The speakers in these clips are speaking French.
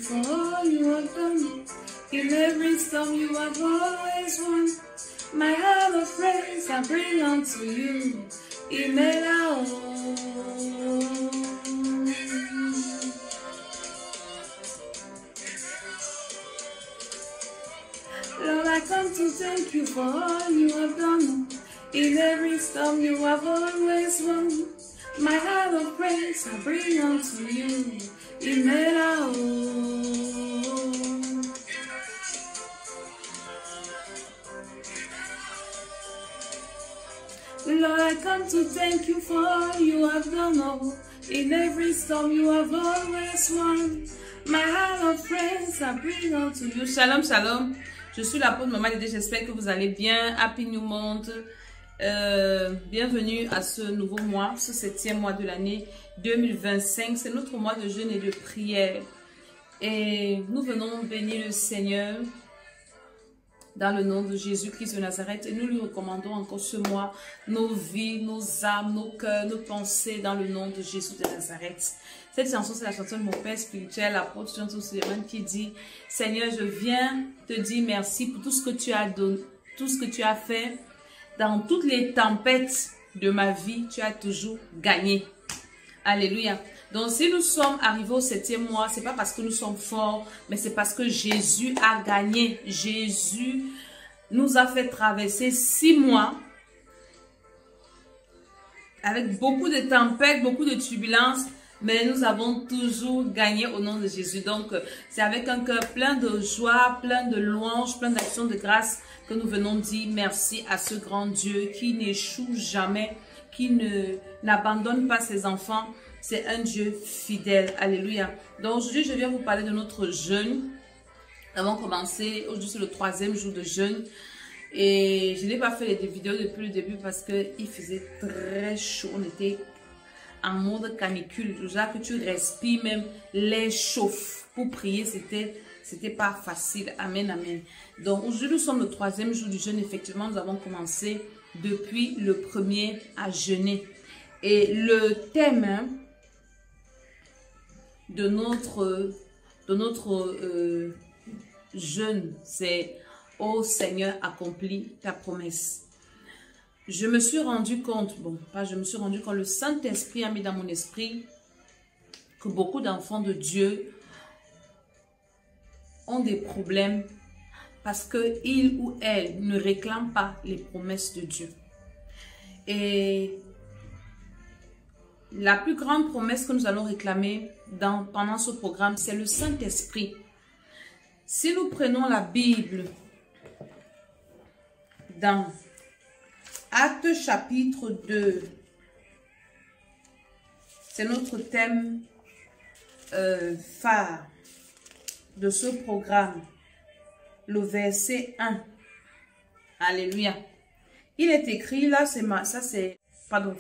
for all you have done. In every storm you have always won. My heart of praise I bring unto you. Imela Lord, I come to thank you for all you have done. In every storm you have always won. My heart of praise I bring unto you. Imela Lord, I come to thank you for all you have done. Oh, in every storm you have always won. My heart of praise I bring unto you. Shalom, shalom. Je suis l'apôtre Maman Dédé. J'espère que vous allez bien. Happy New Month. Bienvenue à ce nouveau mois, ce 7e mois de l'année 2025. C'est notre mois de jeûne et de prière. Et nous venons bénir le Seigneur dans le nom de Jésus-Christ de Nazareth. Et nous lui recommandons encore ce mois nos vies, nos âmes, nos cœurs, nos pensées dans le nom de Jésus de Nazareth. Cette chanson, c'est la chanson de mon père spirituel, l'apôtre Johnson Suleiman, qui dit: Seigneur, je viens te dire merci pour tout ce que tu as donné, tout ce que tu as fait. Dans toutes les tempêtes de ma vie, tu as toujours gagné. Alléluia. Donc, si nous sommes arrivés au 7e mois, c'est pas parce que nous sommes forts, mais c'est parce que Jésus a gagné. Jésus nous a fait traverser 6 mois avec beaucoup de tempêtes, beaucoup de turbulences, mais nous avons toujours gagné au nom de Jésus. Donc, c'est avec un cœur plein de joie, plein de louanges, plein d'actions de grâce que nous venons dire merci à ce grand Dieu qui n'échoue jamais, qui n'abandonne pas ses enfants. C'est un Dieu fidèle. Alléluia. Donc aujourd'hui, je viens vous parler de notre jeûne. Avant de commencer, aujourd'hui c'est le 3e jour de jeûne. Et je n'ai pas fait les vidéos depuis le début parce qu'il faisait très chaud. On était en mode canicule. Déjà que tu respires même l'air chauffe. Pour prier, c'était pas facile. Amen, amen. Donc aujourd'hui, nous sommes le 3e jour du jeûne. Effectivement, nous avons commencé depuis le 1er à jeûner. Et le thème de notre jeûne, c'est « Ô Seigneur, accomplis ta promesse ». Je me suis rendu compte, bon, pas je me suis rendu compte, le Saint-Esprit a mis dans mon esprit que beaucoup d'enfants de Dieu ont des problèmes parce qu'ils ou elles ne réclament pas les promesses de Dieu. Et la plus grande promesse que nous allons réclamer pendant ce programme, c'est le Saint-Esprit. Si nous prenons la Bible dans Actes chapitre 2, c'est notre thème phare de ce programme, le verset 1. Alléluia. Il est écrit, là, ça c'est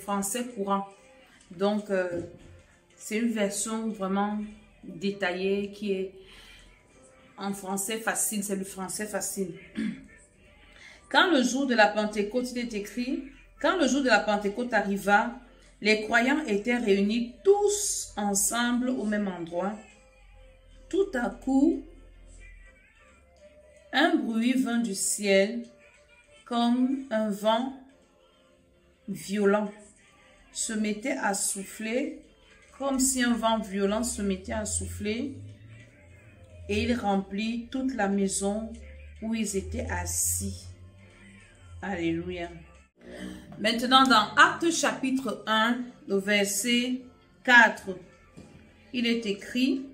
français courant. Donc, c'est une version vraiment détaillée qui est en français facile. C'est le français facile. Quand le jour de la Pentecôte, il est écrit, quand le jour de la Pentecôte arriva, les croyants étaient réunis tous ensemble au même endroit. Tout à coup, un bruit vint du ciel comme un vent violent se mettait à souffler, comme si un vent violent se mettait à souffler, et il remplit toute la maison où ils étaient assis. Alléluia. Maintenant, dans Actes chapitre 1, le verset 4, il est écrit: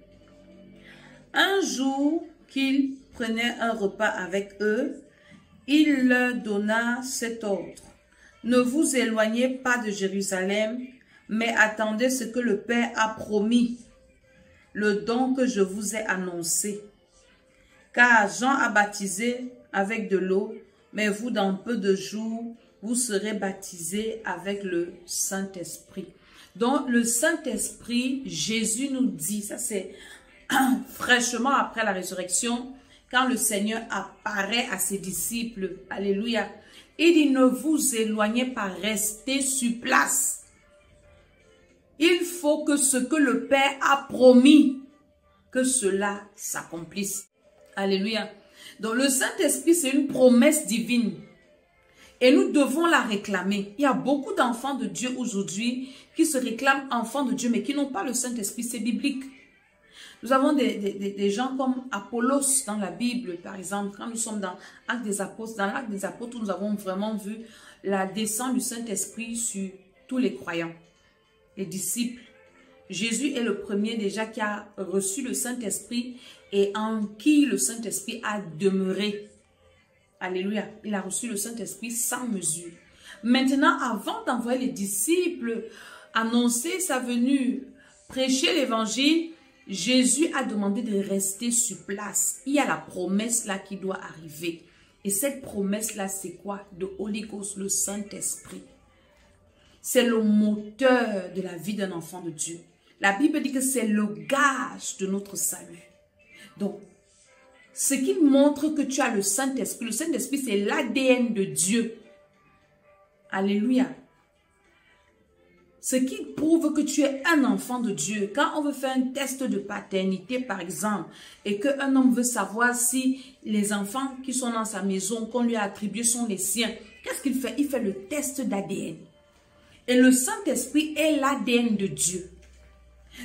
un jour qu'il prenait un repas avec eux, il leur donna cet ordre: ne vous éloignez pas de Jérusalem, mais attendez ce que le Père a promis, le don que je vous ai annoncé. Car Jean a baptisé avec de l'eau, mais vous, dans peu de jours, vous serez baptisés avec le Saint-Esprit. Donc, le Saint-Esprit, Jésus nous dit, ça c'est fraîchement après la résurrection, quand le Seigneur apparaît à ses disciples, alléluia, il dit: ne vous éloignez pas, restez sur place. Il faut que ce que le Père a promis, que cela s'accomplisse. Alléluia. Donc le Saint-Esprit, c'est une promesse divine. Et nous devons la réclamer. Il y a beaucoup d'enfants de Dieu aujourd'hui qui se réclament enfants de Dieu, mais qui n'ont pas le Saint-Esprit. C'est biblique. Nous avons des gens comme Apollos dans la Bible, par exemple. Quand nous sommes dans l'Acte des Apôtres, nous avons vraiment vu la descente du Saint-Esprit sur tous les croyants, les disciples. Jésus est le premier déjà qui a reçu le Saint-Esprit et en qui le Saint-Esprit a demeuré. Alléluia. Il a reçu le Saint-Esprit sans mesure. Maintenant, avant d'envoyer les disciples, annoncer sa venue, prêcher l'évangile, Jésus a demandé de rester sur place. Il y a la promesse là qui doit arriver. Et cette promesse là, c'est quoi? De Holy Ghost, le Saint-Esprit. C'est le moteur de la vie d'un enfant de Dieu. La Bible dit que c'est le gage de notre salut. Donc, ce qui montre que tu as le Saint-Esprit. Le Saint-Esprit, c'est l'ADN de Dieu. Alléluia. Ce qui prouve que tu es un enfant de Dieu. Quand on veut faire un test de paternité, par exemple, et qu'un homme veut savoir si les enfants qui sont dans sa maison, qu'on lui a attribués, sont les siens, qu'est-ce qu'il fait? Il fait le test d'ADN. Et le Saint-Esprit est l'ADN de Dieu.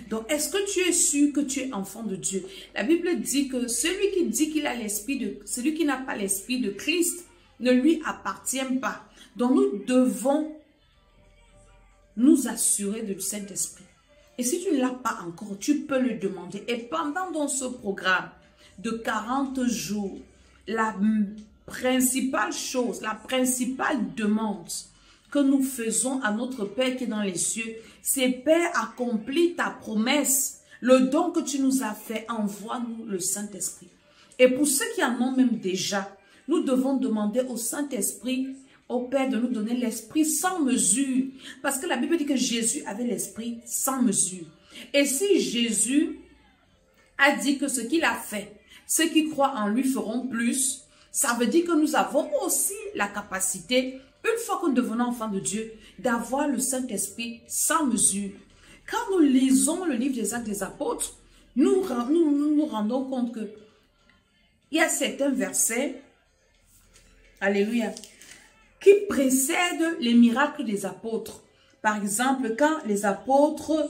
Donc, est-ce que tu es sûr que tu es enfant de Dieu? La Bible dit que celui qui dit qu'il a l'esprit de... Celui qui n'a pas l'esprit de Christ ne lui appartient pas. Donc, nous devons nous assurer du Saint-Esprit. Et si tu ne l'as pas encore, tu peux le demander. Et pendant dans ce programme de 40 jours, la principale chose, la principale demande que nous faisons à notre Père qui est dans les cieux, c'est Père, accomplis ta promesse, le don que tu nous as fait, envoie-nous le Saint-Esprit. Et pour ceux qui en ont même déjà, nous devons demander au Saint-Esprit, au Père, de nous donner l'esprit sans mesure. Parce que la Bible dit que Jésus avait l'esprit sans mesure. Et si Jésus a dit que ce qu'il a fait, ceux qui croient en lui feront plus, ça veut dire que nous avons aussi la capacité, une fois que nous devenons enfants de Dieu, d'avoir le Saint-Esprit sans mesure. Quand nous lisons le livre des Actes des Apôtres, nous rendons compte que il y a certains versets, alléluia, qui précèdent les miracles des apôtres. Par exemple, quand les apôtres,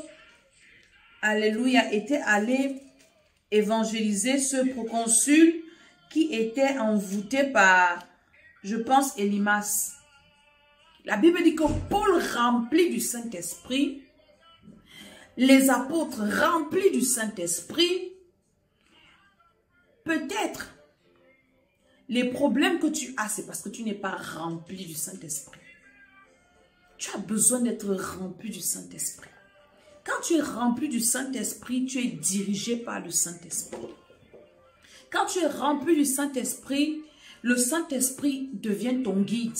alléluia, étaient allés évangéliser ce proconsul qui était envoûté par, je pense, Élymas. La Bible dit que Paul rempli du Saint-Esprit, les apôtres remplis du Saint-Esprit, peut-être les problèmes que tu as, c'est parce que tu n'es pas rempli du Saint-Esprit. Tu as besoin d'être rempli du Saint-Esprit. Quand tu es rempli du Saint-Esprit, tu es dirigé par le Saint-Esprit. Quand tu es rempli du Saint-Esprit, le Saint-Esprit devient ton guide.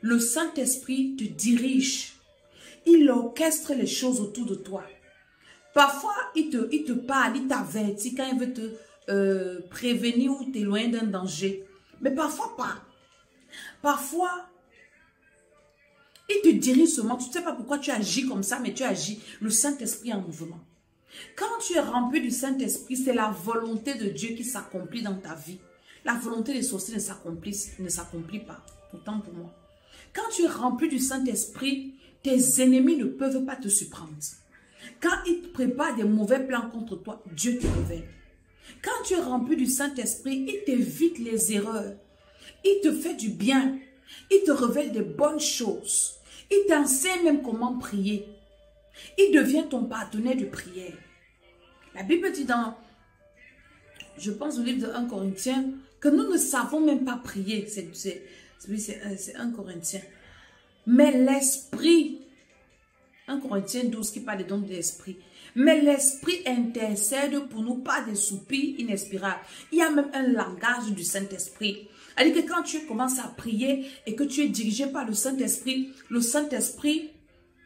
Le Saint-Esprit te dirige. Il orchestre les choses autour de toi. Parfois, il te parle, il t'avertit quand il veut te prévenir ou t'éloigner d'un danger. Mais parfois pas. Parfois, il te dirige seulement. Tu ne sais pas pourquoi tu agis comme ça, mais tu agis. Le Saint-Esprit est en mouvement. Quand tu es rempli du Saint-Esprit, c'est la volonté de Dieu qui s'accomplit dans ta vie. La volonté des sorciers ne s'accomplit pas. Autant pour moi. Quand tu es rempli du Saint-Esprit, tes ennemis ne peuvent pas te surprendre. Quand ils te préparent des mauvais plans contre toi, Dieu te révèle. Quand tu es rempli du Saint-Esprit, il t'évite les erreurs. Il te fait du bien. Il te révèle des bonnes choses. Il t'enseigne même comment prier. Il devient ton partenaire de prière. La Bible dit dans, je pense au livre de 1 Corinthiens, que nous ne savons même pas prier. C'est 1 Corinthiens. Mais l'Esprit, 1 Corinthiens 12 qui parle donc de l'Esprit. Mais l'Esprit intercède pour nous par des soupirs inexpirables. Il y a même un langage du Saint-Esprit. C'est-à-dire que quand tu commences à prier et que tu es dirigé par le Saint-Esprit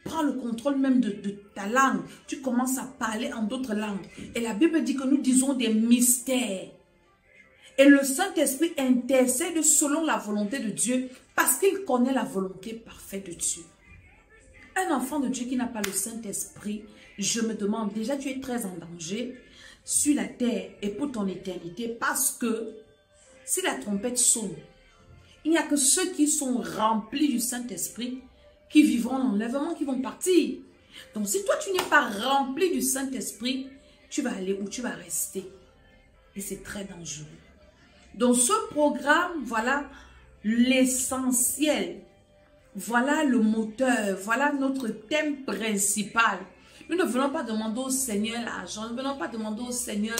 prend le contrôle même de ta langue. Tu commences à parler en d'autres langues. Et la Bible dit que nous disons des mystères. Et le Saint-Esprit intercède selon la volonté de Dieu parce qu'il connaît la volonté parfaite de Dieu. Un enfant de Dieu qui n'a pas le Saint-Esprit, je me demande, déjà tu es très en danger. sur la terre et pour ton éternité, parce que si la trompette sonne, il n'y a que ceux qui sont remplis du Saint-Esprit qui vivront l'enlèvement, qui vont partir. Donc si toi tu n'es pas rempli du Saint-Esprit, tu vas aller où tu vas rester. Et c'est très dangereux. Donc ce programme, voilà l'essentiel. Voilà le moteur, voilà notre thème principal. Nous ne voulons pas demander au Seigneur l'argent, nous ne voulons pas demander au Seigneur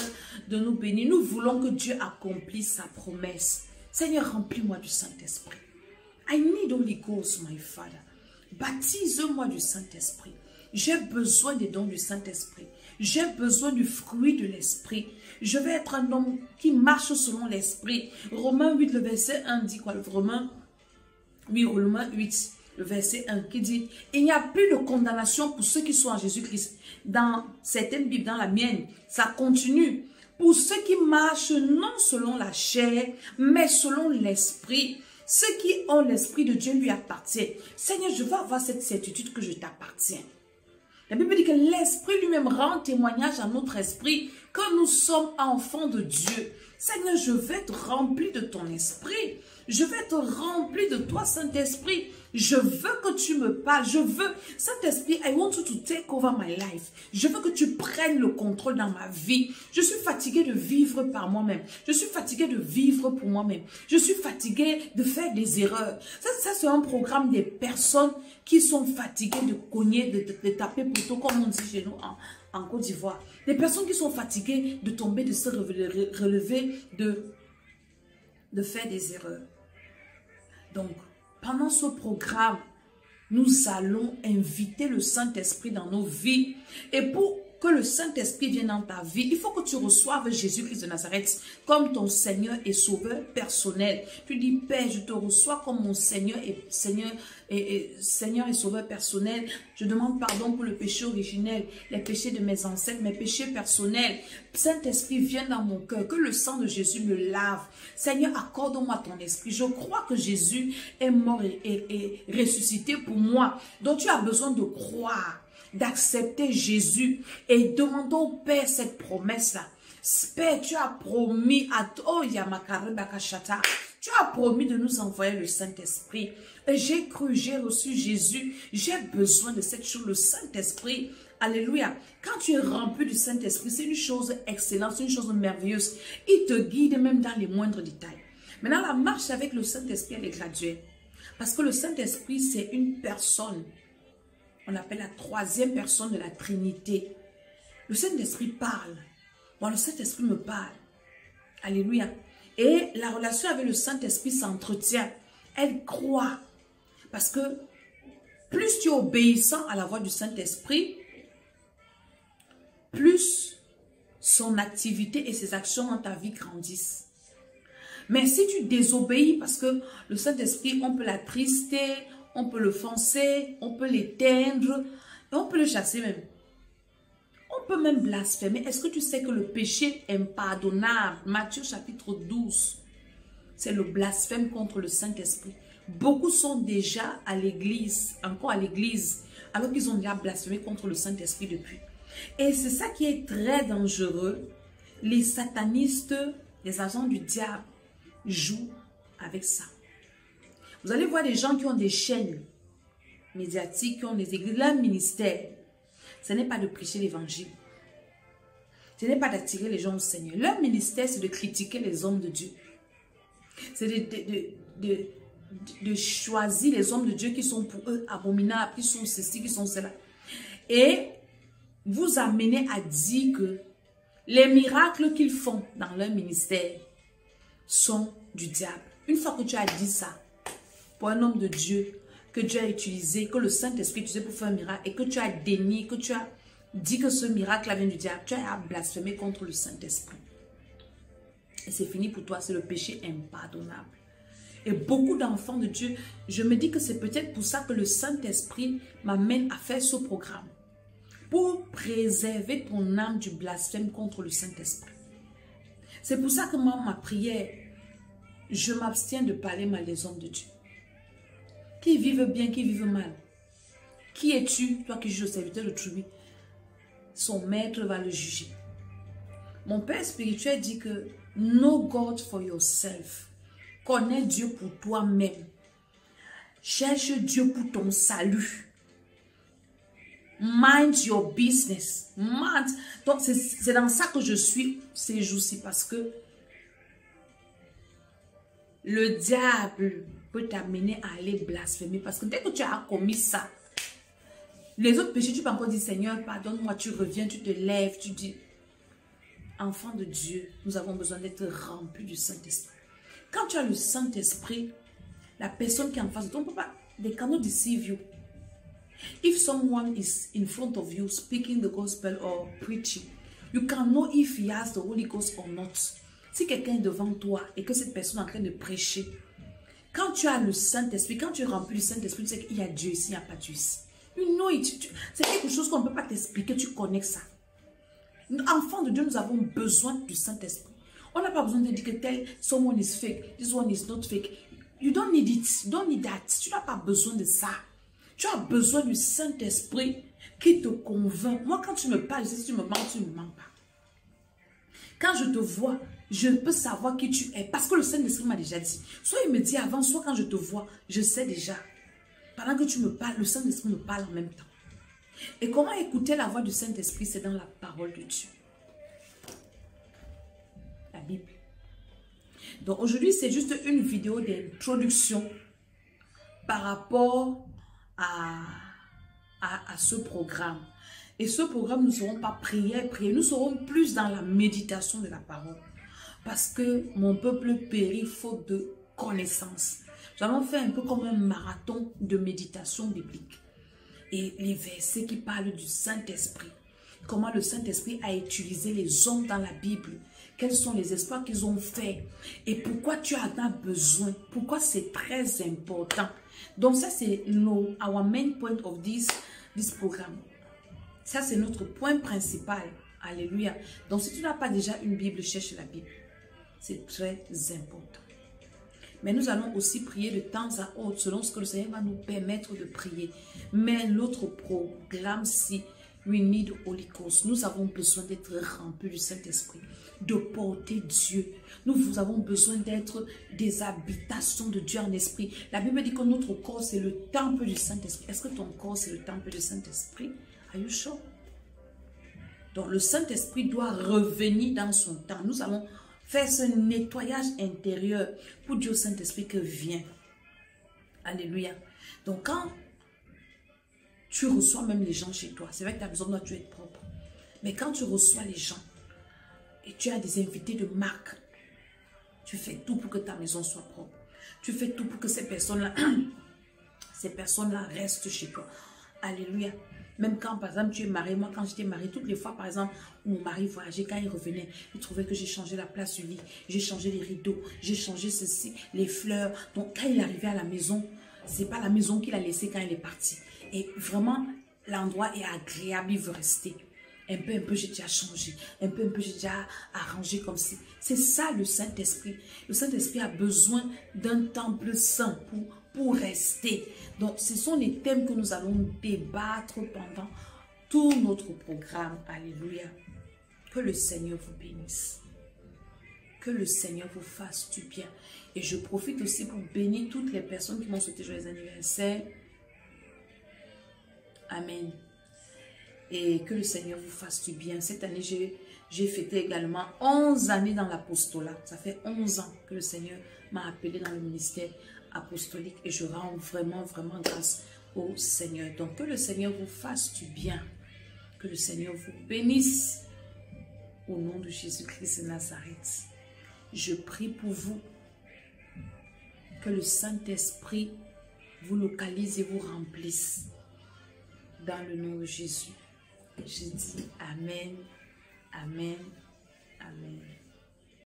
de nous bénir. Nous voulons que Dieu accomplisse sa promesse. Seigneur, remplis-moi du Saint-Esprit. I need Holy Ghost, my Father. Baptise-moi du Saint-Esprit. J'ai besoin des dons du Saint-Esprit. J'ai besoin du fruit de l'Esprit. Je vais être un homme qui marche selon l'Esprit. Romains 8, le verset 1 dit quoi? Romains 8, le verset 1 qui dit, il n'y a plus de condamnation pour ceux qui sont en Jésus-Christ. Dans certaines Bibles, dans la mienne, ça continue. Pour ceux qui marchent non selon la chair, mais selon l'Esprit. Ceux qui ont l'Esprit de Dieu lui appartiennent. Seigneur, je veux avoir cette certitude que je t'appartiens. La Bible dit que l'Esprit lui-même rend témoignage à notre esprit que nous sommes enfants de Dieu. Seigneur, je veux être rempli de ton esprit. Je veux être rempli de toi, Saint-Esprit. Je veux que tu me parles. Je veux, Saint-Esprit, I want you to take over my life. Je veux que tu prennes le contrôle dans ma vie. Je suis fatiguée de vivre par moi-même. Je suis fatiguée de vivre pour moi-même. Je suis fatiguée de faire des erreurs. Ça c'est un programme des personnes qui sont fatiguées de cogner, de taper plutôt, comme on dit chez nous en Côte d'Ivoire. Des personnes qui sont fatiguées de tomber, de se relever, de faire des erreurs. Donc, pendant ce programme, nous allons inviter le Saint-Esprit dans nos vies. Et pour que le Saint-Esprit vienne dans ta vie, il faut que tu reçoives Jésus-Christ de Nazareth comme ton Seigneur et Sauveur personnel. Tu dis, Père, je te reçois comme mon Seigneur et Sauveur personnel. Je demande pardon pour le péché originel, les péchés de mes ancêtres, mes péchés personnels. Saint-Esprit, viens dans mon cœur, que le sang de Jésus me lave. Seigneur, accorde-moi ton esprit. Je crois que Jésus est mort et ressuscité pour moi. Donc tu as besoin de croire, d'accepter Jésus et demandons au Père cette promesse-là. Père, tu as promis à tu as promis de nous envoyer le Saint-Esprit. Et j'ai cru, j'ai reçu Jésus. J'ai besoin de cette chose, le Saint-Esprit. Alléluia. Quand tu es rempli du Saint-Esprit, c'est une chose excellente, c'est une chose merveilleuse. Il te guide même dans les moindres détails. Maintenant, la marche avec le Saint-Esprit, elle est graduelle. Parce que le Saint-Esprit, c'est une personne. On appelle la troisième personne de la Trinité. Le Saint-Esprit parle. Moi, le Saint-Esprit me parle. Alléluia. Et la relation avec le Saint-Esprit s'entretient. Elle croît. Parce que plus tu es obéissant à la voix du Saint-Esprit, plus son activité et ses actions dans ta vie grandissent. Mais si tu désobéis, parce que le Saint-Esprit, on peut l'attrister, on peut le foncer, on peut l'éteindre, et on peut le chasser même. On peut même blasphémer. Est-ce que tu sais que le péché impardonnable, Matthieu chapitre 12, c'est le blasphème contre le Saint-Esprit. Beaucoup sont déjà à l'église, encore à l'église, alors qu'ils ont déjà blasphémé contre le Saint-Esprit depuis. Et c'est ça qui est très dangereux. Les satanistes, les agents du diable, jouent avec ça. Vous allez voir des gens qui ont des chaînes médiatiques, qui ont des églises, leur ministère. Ce n'est pas de prêcher l'évangile. Ce n'est pas d'attirer les gens au Seigneur. Leur ministère, c'est de critiquer les hommes de Dieu. C'est de choisir les hommes de Dieu qui sont pour eux abominables, qui sont ceci, qui sont cela. Et vous amener à dire que les miracles qu'ils font dans leur ministère sont du diable. Une fois que tu as dit ça, pour un homme de Dieu, que Dieu a utilisé, que le Saint-Esprit a utilisé pour faire un miracle, et que tu as dénié, que tu as dit que ce miracle vient du diable, tu as blasphémé contre le Saint-Esprit. Et c'est fini pour toi, c'est le péché impardonnable. Et beaucoup d'enfants de Dieu, je me dis que c'est peut-être pour ça que le Saint-Esprit m'amène à faire ce programme. Pour préserver ton âme du blasphème contre le Saint-Esprit. C'est pour ça que moi, ma prière, je m'abstiens de parler mal des hommes de Dieu. Qui vivent bien, qui vivent mal. Qui es-tu, toi qui juges le serviteur de Troubi? Son maître va le juger. Mon père spirituel dit que know God for yourself. Connais Dieu pour toi-même. Cherche Dieu pour ton salut. Mind your business. Mind. Donc, c'est dans ça que je suis ces jours-ci parce que le diable peut t'amener à aller blasphémer. Parce que dès que tu as commis ça, les autres péchés, tu peux encore dire, Seigneur, pardonne-moi, tu reviens, tu te lèves, tu dis, enfant de Dieu, nous avons besoin d'être remplis du Saint-Esprit. Quand tu as le Saint-Esprit, la personne qui est en face de toi, on ne peut pas, they cannot deceive you. If someone is in front of you speaking the gospel or preaching, you can know if he has the Holy Ghost or not. Si quelqu'un est devant toi et que cette personne est en train de prêcher, quand tu as le Saint-Esprit, quand tu es rempli du Saint-Esprit, tu sais qu'il y a Dieu ici, il n'y a pas Dieu ici. You know it. C'est quelque chose qu'on ne peut pas t'expliquer, tu connais ça. Enfants de Dieu, nous avons besoin du Saint-Esprit. On n'a pas besoin de dire que tel, someone is fake, this one is not fake. You don't need it, you don't need that. Tu n'as pas besoin de ça. Tu as besoin du Saint-Esprit qui te convainc. Moi, quand tu me parles, si tu me mens, tu ne me mens pas. Quand je te vois, je peux savoir qui tu es. Parce que le Saint-Esprit m'a déjà dit. Soit il me dit avant, soit quand je te vois, je sais déjà. Pendant que tu me parles, le Saint-Esprit me parle en même temps. Et comment écouter la voix du Saint-Esprit? C'est dans la parole de Dieu. La Bible. Donc aujourd'hui, c'est juste une vidéo d'introduction par rapport à ce programme. Et ce programme, nous ne serons pas prier, nous serons plus dans la méditation de la parole. Parce que mon peuple périt faute de connaissance. Nous allons faire un peu comme un marathon de méditation biblique. Et les versets qui parlent du Saint-Esprit. Comment le Saint-Esprit a utilisé les hommes dans la Bible. Quels sont les exploits qu'ils ont faits. Et pourquoi tu en as besoin. Pourquoi c'est très important. Donc ça c'est our main point of this programme. Ça c'est notre point principal. Alléluia. Donc si tu n'as pas déjà une Bible, cherche la Bible. C'est très important. Mais nous allons aussi prier de temps à autre selon ce que le Seigneur va nous permettre de prier. Mais l'autre programme, si we need Holy Ghost, nous avons besoin d'être remplis du Saint-Esprit, de porter Dieu. Nous avons besoin d'être des habitations de Dieu en esprit. La Bible dit que notre corps, c'est le temple du Saint-Esprit. Est-ce que ton corps, c'est le temple du Saint-Esprit? Are you sure? Donc, le Saint-Esprit doit revenir dans son temps. Nous allons faire ce nettoyage intérieur pour dire au Saint-Esprit que viens. Alléluia. Donc, quand tu reçois même les gens chez toi, c'est vrai que ta maison doit être propre. Mais quand tu reçois les gens et tu as des invités de marque, tu fais tout pour que ta maison soit propre. Tu fais tout pour que ces personnes-là restent chez toi. Alléluia. Même quand, par exemple, tu es marié. Moi, quand j'étais mariée, toutes les fois, par exemple, où mon mari voyageait, quand il revenait, il trouvait que j'ai changé la place du lit. J'ai changé les rideaux. J'ai changé ceci, les fleurs. Donc, quand il arrivait à la maison, c'est pas la maison qu'il a laissée quand il est parti. Et vraiment, l'endroit est agréable, il veut rester. Un peu, j'ai déjà changé. Un peu, j'ai déjà arrangé comme si. C'est ça, le Saint-Esprit. Le Saint-Esprit a besoin d'un temple saint pour rester. Donc, ce sont les thèmes que nous allons débattre pendant tout notre programme. Alléluia. Que le Seigneur vous bénisse. Que le Seigneur vous fasse du bien. Et je profite aussi pour bénir toutes les personnes qui m'ont souhaité joyeux anniversaire. Amen. Et que le Seigneur vous fasse du bien. Cette année, j'ai fêté également 11 années dans l'apostolat. Ça fait 11 ans que le Seigneur m'a appelé dans le ministère apostolique. Et je rends vraiment, vraiment grâce au Seigneur. Donc, que le Seigneur vous fasse du bien. Que le Seigneur vous bénisse. Au nom de Jésus-Christ de Nazareth. Je prie pour vous. Que le Saint-Esprit vous localise et vous remplisse. Dans le nom de Jésus. Je dis Amen, Amen, Amen.